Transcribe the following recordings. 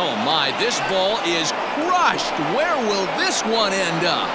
Oh my, this ball is crushed. Where will this one end up?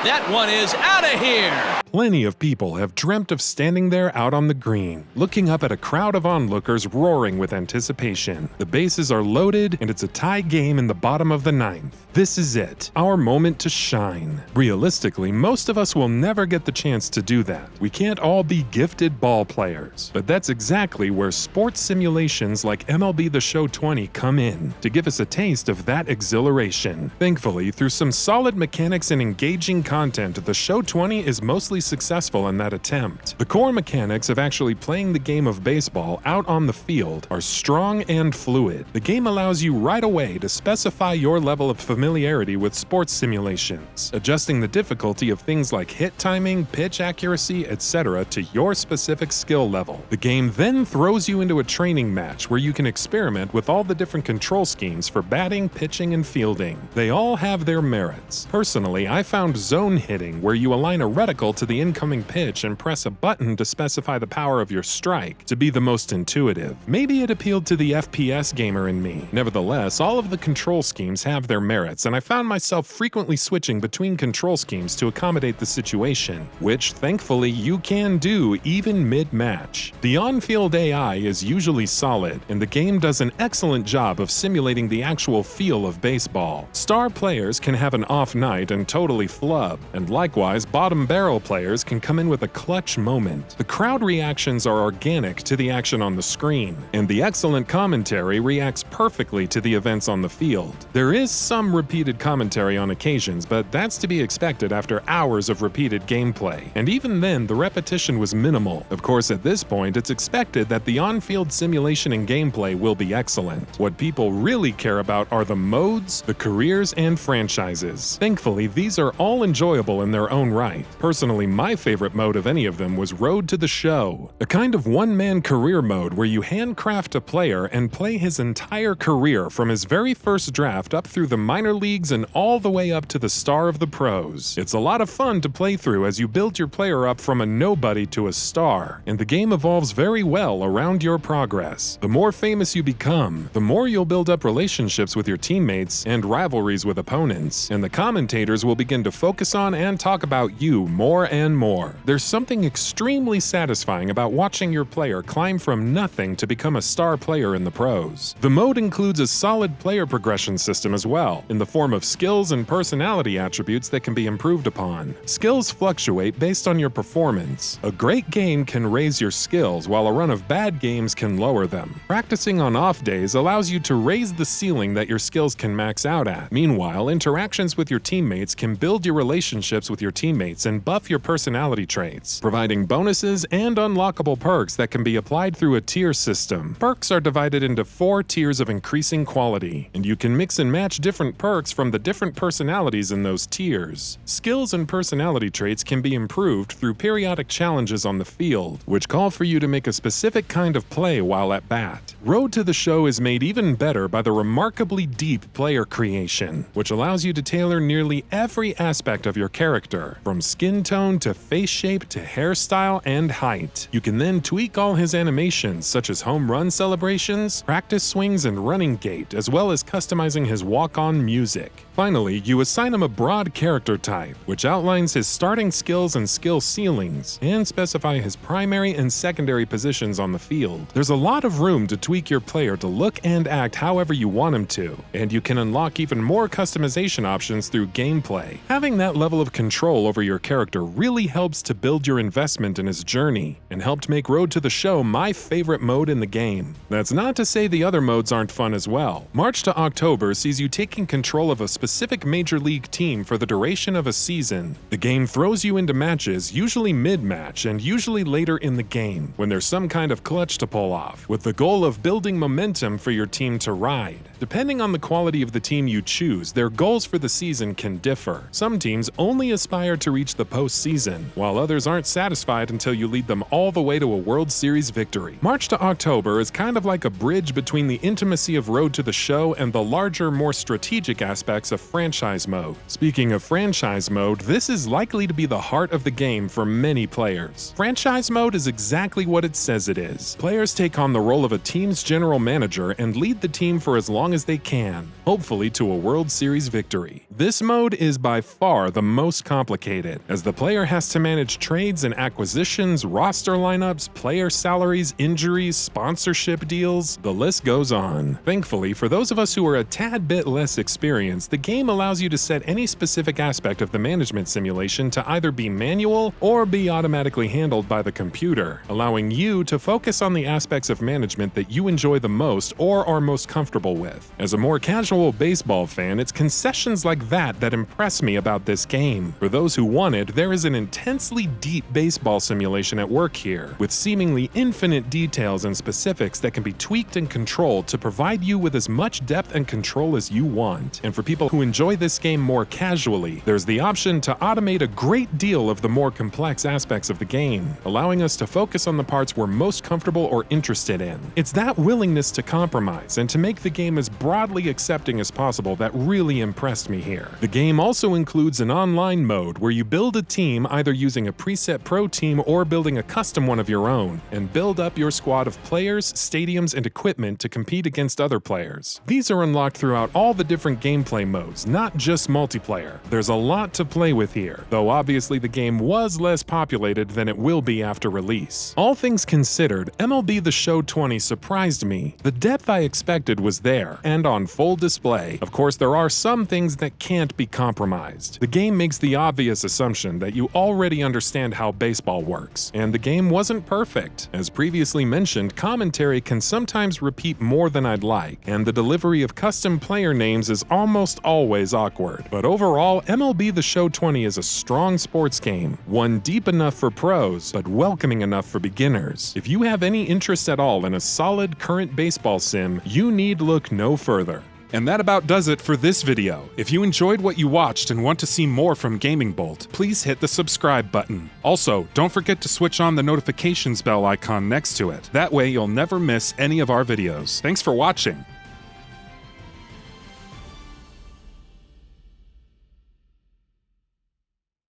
That one is out of here. Plenty of people have dreamt of standing there out on the green, looking up at a crowd of onlookers roaring with anticipation. The bases are loaded, and it's a tie game in the bottom of the ninth. This is it, our moment to shine. Realistically, most of us will never get the chance to do that. We can't all be gifted ball players. But that's exactly where sports simulations like MLB The Show 20 come in, to give us a taste of that exhilaration. Thankfully, through some solid mechanics and engaging content, The Show 20 is mostly successful in that attempt. The core mechanics of actually playing the game of baseball out on the field are strong and fluid. The game allows you right away to specify your level of familiarity with sports simulations, adjusting the difficulty of things like hit timing, pitch accuracy, etc. to your specific skill level. The game then throws you into a training match where you can experiment with all the different control schemes for batting, pitching, and fielding. They all have their merits. Personally, I found zone hitting, where you align a reticle to the incoming pitch and press a button to specify the power of your strike, to be the most intuitive. Maybe it appealed to the FPS gamer in me. Nevertheless, all of the control schemes have their merits, and I found myself frequently switching between control schemes to accommodate the situation, which thankfully you can do even mid-match. The on-field AI is usually solid, and the game does an excellent job of simulating the actual feel of baseball. Star players can have an off night and totally flub, and likewise, bottom barrel players can come in with a clutch moment. The crowd reactions are organic to the action on the screen, and the excellent commentary reacts perfectly to the events on the field. There is some repeated commentary on occasions, but that's to be expected after hours of repeated gameplay, and even then the repetition was minimal. Of course, at this point, it's expected that the on-field simulation and gameplay will be excellent. What people really care about are the modes, the careers, and franchises. Thankfully, these are all enjoyable in their own right. Personally, my favorite mode of any of them was Road to the Show, a kind of one-man career mode where you handcraft a player and play his entire career from his very first draft up through the minor leagues and all the way up to the star of the pros. It's a lot of fun to play through as you build your player up from a nobody to a star, and the game evolves very well around your progress. The more famous you become, the more you'll build up relationships with your teammates and rivalries with opponents, and the commentators will begin to focus on and talk about you more and more. There's something extremely satisfying about watching your player climb from nothing to become a star player in the pros. The mode includes a solid player progression system as well, in the form of skills and personality attributes that can be improved upon. Skills fluctuate based on your performance. A great game can raise your skills, while a run of bad games can lower them. Practicing on off days allows you to raise the ceiling that your skills can max out at. Meanwhile, interactions with your teammates can build your relationships with your teammates and buff your personality traits, providing bonuses and unlockable perks that can be applied through a tier system. Perks are divided into 4 tiers of increasing quality, and you can mix and match different perks from the different personalities in those tiers. Skills and personality traits can be improved through periodic challenges on the field, which call for you to make a specific kind of play while at bat. Road to the Show is made even better by the remarkably deep player creation, which allows you to tailor nearly every aspect of your character, from skin tone to face shape to hairstyle and height. You can then tweak all his animations, such as home run celebrations, practice swings, and running gait, as well as customizing his walk-on music. Finally, you assign him a broad character type, which outlines his starting skills and skill ceilings, and specify his primary and secondary positions on the field. There's a lot of room to tweak your player to look and act however you want him to, and you can unlock even more customization options through gameplay. Having that level of control over your character really helps to build your investment in his journey, and helped make Road to the Show my favorite mode in the game. That's not to say the other modes aren't fun as well. March to October sees you taking control of a specific major league team for the duration of a season. The game throws you into matches, usually mid-match and usually later in the game, when there's some kind of clutch to pull off, with the goal of building momentum for your team to ride. Depending on the quality of the team you choose, their goals for the season can differ. Some teams only aspire to reach the postseason, season, while others aren't satisfied until you lead them all the way to a World Series victory. March to October is kind of like a bridge between the intimacy of Road to the Show and the larger, more strategic aspects of franchise mode. Speaking of franchise mode, this is likely to be the heart of the game for many players. Franchise mode is exactly what it says it is. Players take on the role of a team's general manager and lead the team for as long as they can, hopefully to a World Series victory. This mode is by far the most complicated, as the player has to manage trades and acquisitions, roster lineups, player salaries, injuries, sponsorship deals, the list goes on. Thankfully, for those of us who are a tad bit less experienced, the game allows you to set any specific aspect of the management simulation to either be manual or be automatically handled by the computer, allowing you to focus on the aspects of management that you enjoy the most or are most comfortable with. As a more casual baseball fan, it's concessions like that impress me about this game. For those who want it, there is an intensely deep baseball simulation at work here, with seemingly infinite details and specifics that can be tweaked and controlled to provide you with as much depth and control as you want. And for people who enjoy this game more casually, there's the option to automate a great deal of the more complex aspects of the game, allowing us to focus on the parts we're most comfortable or interested in. It's that willingness to compromise and to make the game as broadly accepting as possible that really impressed me here. The game also includes an online mode where you build a team either using a preset pro team or building a custom one of your own, and build up your squad of players, stadiums, and equipment to compete against other players. These are unlocked throughout all the different gameplay modes, not just multiplayer. There's a lot to play with here, though obviously the game was less populated than it will be after release. All things considered, MLB The Show 20 surprised me. The depth I expected was there, and on full display. Of course, there are some things that can't be compromised. The game makes the obvious assumption that you already understand how baseball works, and the game wasn't perfect. As previously mentioned, commentary can sometimes repeat more than I'd like, and the delivery of custom player names is almost always awkward. But overall, MLB The Show 20 is a strong sports game, one deep enough for pros, but welcoming enough for beginners. If you have any interest at all in a solid current baseball sim, you need look no further. And that about does it for this video. If you enjoyed what you watched and want to see more from GamingBolt, please hit the subscribe button. Also, don't forget to switch on the notifications bell icon next to it. That way you'll never miss any of our videos. Thanks for watching.